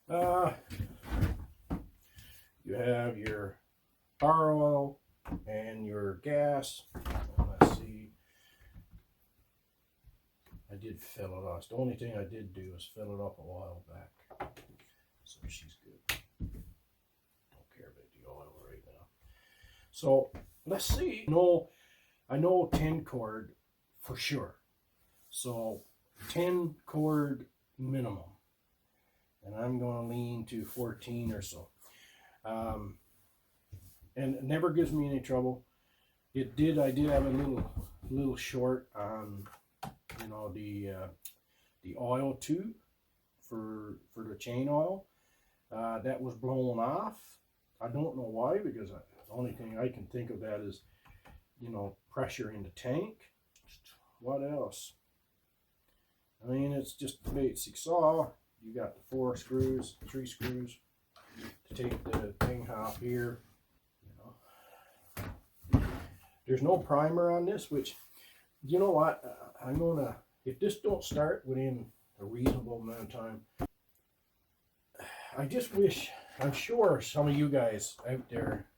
You have your bar oil and your gas. Let's see. I did fill it up. The only thing I did do is fill it up a while back. So she's good. Don't care about the oil right now. So let's see. I know 10 cord for sure. So 10 cord minimum. And I'm going to lean to 14 or so. And it never gives me any trouble. I did have a little short on, you know, the oil tube for the chain oil. That was blown off. I don't know why, because the only thing I can think of that is, you know, pressure in the tank. What else? I mean, it's just the basic saw. You got the 3 screws to take the thing off here. You know, there's no primer on this, which, you know what, I'm gonna, if this don't start within a reasonable amount of time, I just wish, I'm sure some of you guys out there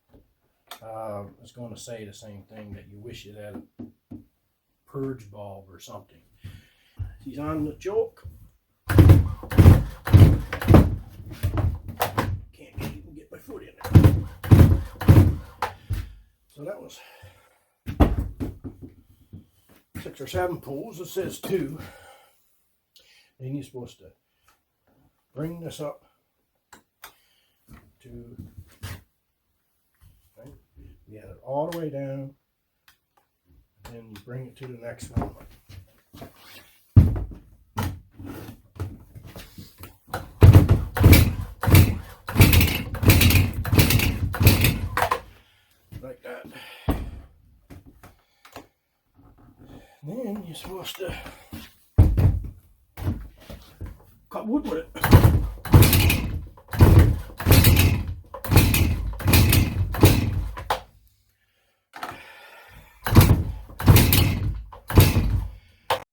is going to say the same thing, that you wish it had a purge bulb or something. He's on the choke. Can't even get my foot in there. So that was 6 or 7 pulls. It says 2. Then you're supposed to bring this up to, right? You get it all the way down, and then you bring it to the next one. Like that. Then you're supposed to cut wood with it.